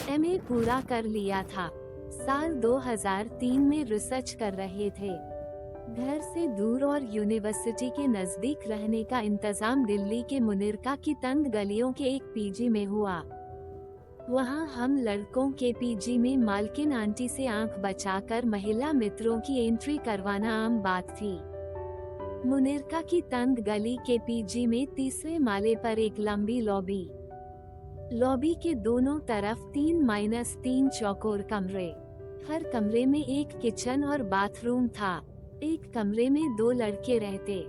MA पूरा कर लिया था। साल 2003 में रिसर्च कर रहे थे। घर से दूर और यूनिवर्सिटी के नजदीक रहने का इंतजाम दिल्ली के मुनिरका की तंग गलियों के एक पीजी में हुआ। वहाँ हम लड़कों के पीजी में मालकिन आंटी से आंख बचाकर महिला मित्रों की एंट्री करवाना आम बात थी। मुनिरका की तंग गली के पीजी में तीसरे माले पर एक लंबी लॉबी के दोनों तरफ 3-3 चौकोर कमरे। हर कमरे में एक किचन और बाथरूम था। एक कमरे में 2 लड़के रहते।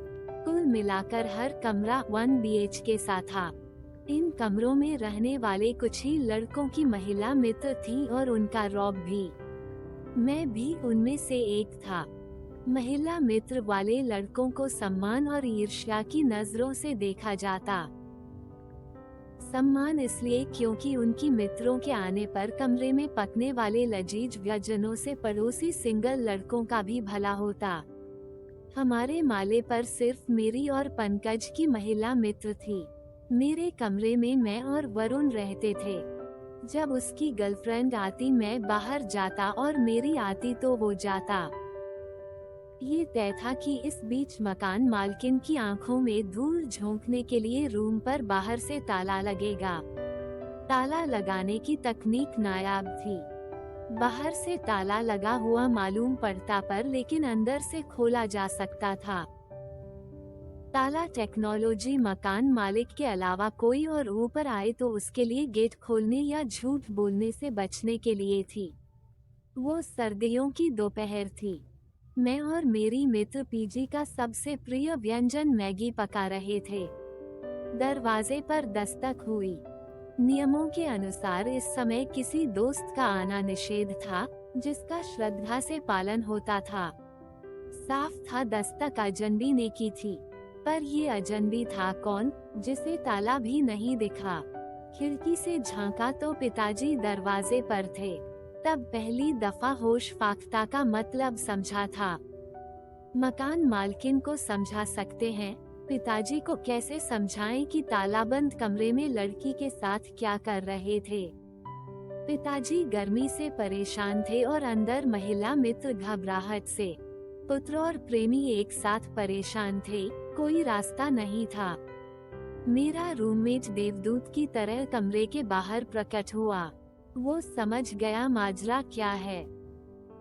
कुल मिलाकर हर कमरा 1 BHK सा था। इन कमरों में रहने वाले कुछ ही लड़कों की महिला मित्र थी और उनका रॉब भी। मैं भी उनमें से एक था। महिला मित्र वाले लड़कों को सम्मान और ईर्ष्या की नजरों से देखा जाता। सम्मान इसलिए क्योंकि उनकी मित्रों के आने पर कमरे में पकने वाले लजीज व्यंजनों से पड़ोसी सिंगल लड़कों का भी भला होता। हमारे माले पर सिर्फ मेरी और पंकज की महिला मित्र थी। मेरे कमरे में मैं और वरुण रहते थे। जब उसकी गर्लफ्रेंड आती मैं बाहर जाता और मेरी आती तो वो जाता। ये तय था कि इस बीच मकान मालकिन की आंखों में धूल झोंकने के लिए रूम पर बाहर से ताला लगेगा। ताला लगाने की तकनीक नायाब थी। बाहर से ताला लगा हुआ मालूम पड़ता पर लेकिन अंदर से खोला जा सकता था। ताला टेक्नोलॉजी मकान मालिक के अलावा कोई और ऊपर आए तो उसके लिए गेट खोलने या झूठ बोलने से बचने के लिए थी। वो सर्दियों की दोपहर थी। मैं और मेरी मित्र पीजी का सबसे प्रिय व्यंजन मैगी पका रहे थे। दरवाजे पर दस्तक हुई। नियमों के अनुसार इस समय किसी दोस्त का आना निषेध था, जिसका श्रद्धा से पालन होता था। साफ था दस्तक अजनबी ने की थी, पर ये अजनबी था कौन, जिसे ताला भी नहीं दिखा। खिड़की से झांका तो पिताजी दरवाजे पर थे। तब पहली दफा होश फाख्ता का मतलब समझा था। मकान मालकिन को समझा सकते हैं, पिताजी को कैसे समझाएं कि तालाबंद कमरे में लड़की के साथ क्या कर रहे थे। पिताजी गर्मी से परेशान थे और अंदर महिला मित्र घबराहट से। पुत्र और प्रेमी एक साथ परेशान थे, कोई रास्ता नहीं था। मेरा रूममेट देवदूत की तरह कमरे के बाहर प्रकट हुआ। वो समझ गया माजरा क्या है।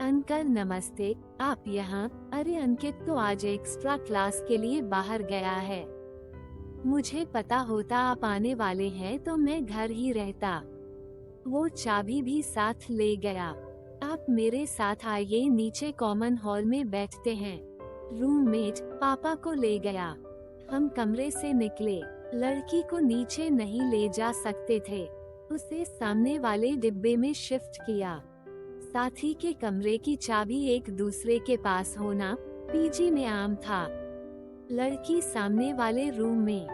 अंकल नमस्ते, आप यहाँ? अरे अंकित तो आज एक्स्ट्रा क्लास के लिए बाहर गया है। मुझे पता होता आप आने वाले हैं तो मैं घर ही रहता। वो चाबी भी साथ ले गया। आप मेरे साथ आइए, नीचे कॉमन हॉल में बैठते हैं। रूममेट पापा को ले गया। हम कमरे से निकले। लड़की को नीचे नहीं ले जा सकते थे। उसे सामने वाले डिब्बे में शिफ्ट किया। साथी के कमरे की चाबी एक दूसरे के पास होना पीजी में आम था। लड़की सामने वाले रूम में,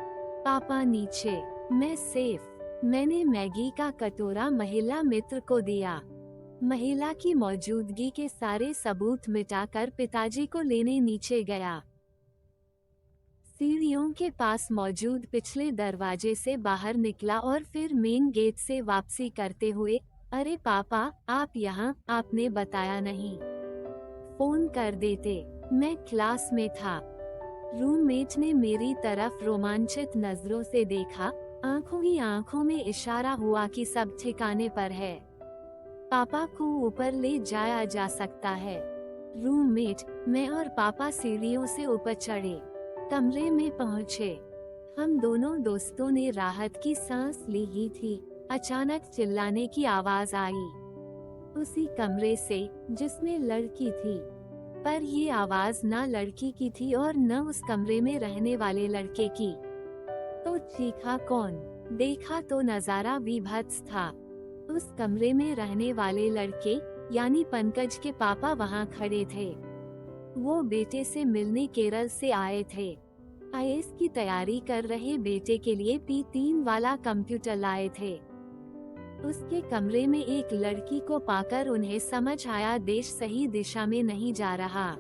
पापा नीचे, मैं सेफ। मैंने मैगी का कटोरा महिला मित्र को दिया। महिला की मौजूदगी के सारे सबूत मिटाकर पिताजी को लेने नीचे गया। सीढ़ियों के पास मौजूद पिछले दरवाजे से बाहर निकला और फिर मेन गेट से वापसी करते हुए, अरे पापा आप यहाँ, आपने बताया नहीं। फोन कर देते, मैं क्लास में था। रूममेट ने मेरी तरफ रोमांचित नजरों से देखा। आंखों ही आंखों में इशारा हुआ कि सब ठिकाने पर है। पापा को ऊपर ले जाया जा सकता है। रूममेट, मैं और पापा सीढ़ियों से ऊपर चढ़े। कमरे में पहुंचे। हम दोनों दोस्तों ने राहत की सांस ली ही थी। अचानक चिल्लाने की आवाज आई, उसी कमरे से जिसमें लड़की थी। पर ये आवाज ना लड़की की थी और न उस कमरे में रहने वाले लड़के की। तो चीखा कौन? देखा तो नजारा विभत्स था। उस कमरे में रहने वाले लड़के यानी पंकज के पापा वहाँ खड़े थे। वो बेटे से मिलने केरल से आए थे। आईएएस की तैयारी कर रहे बेटे के लिए P3 वाला कंप्यूटर लाए थे। उसके कमरे में एक लड़की को पाकर उन्हें समझ आया देश सही दिशा में नहीं जा रहा।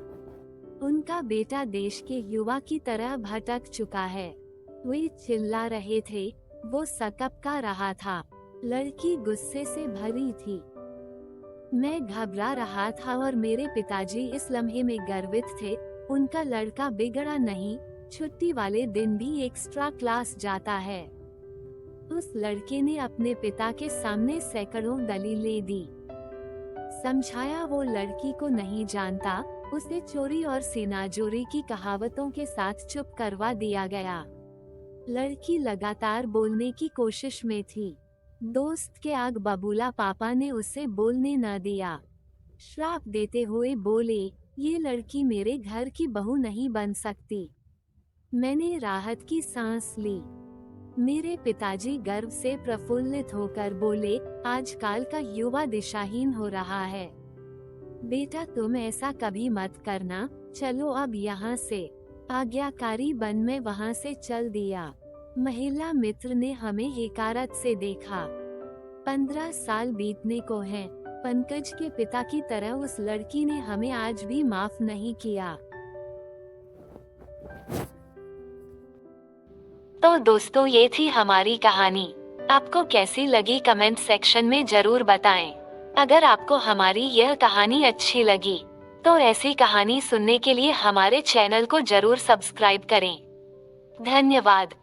उनका बेटा देश के युवा की तरह भटक चुका है। वे चिल्ला रहे थे, वो सकपका रहा था। लड़की गुस्से से भरी थी। मैं घबरा रहा था और मेरे पिताजी इस लम्हे में गर्वित थे। उनका लड़का बिगड़ा नहीं, छुट्टी वाले दिन भी एक्स्ट्रा क्लास जाता है। उस लड़के ने अपने पिता के सामने सैकड़ों दलीलें दी। समझाया वो लड़की को नहीं जानता, उसे चोरी और सीनाजोरी की कहावतों के साथ चुप करवा दिया गया। लड़की लगातार बोलने की कोशिश में थी। दोस्त के आग बबूला पापा ने उसे बोलने न दिया। श्राप देते हुए बोले, ये लड़की मेरे घर की बहू नहीं बन सकती। मैंने राहत की सांस ली। मेरे पिताजी गर्व से प्रफुल्लित होकर बोले, आजकल का युवा दिशाहीन हो रहा है। बेटा तुम ऐसा कभी मत करना, चलो अब यहाँ से। आज्ञाकारी बन मैं वहाँ से चल दिया। महिला मित्र ने हमें हिकारत से देखा। 15 साल बीतने को हैं। पंकज के पिता की तरह उस लड़की ने हमें आज भी माफ नहीं किया। तो दोस्तों ये थी हमारी कहानी। आपको कैसी लगी कमेंट सेक्शन में जरूर बताएं। अगर आपको हमारी यह कहानी अच्छी लगी तो ऐसी कहानी सुनने के लिए हमारे चैनल को जरूर सब्सक्राइब करें। धन्यवाद।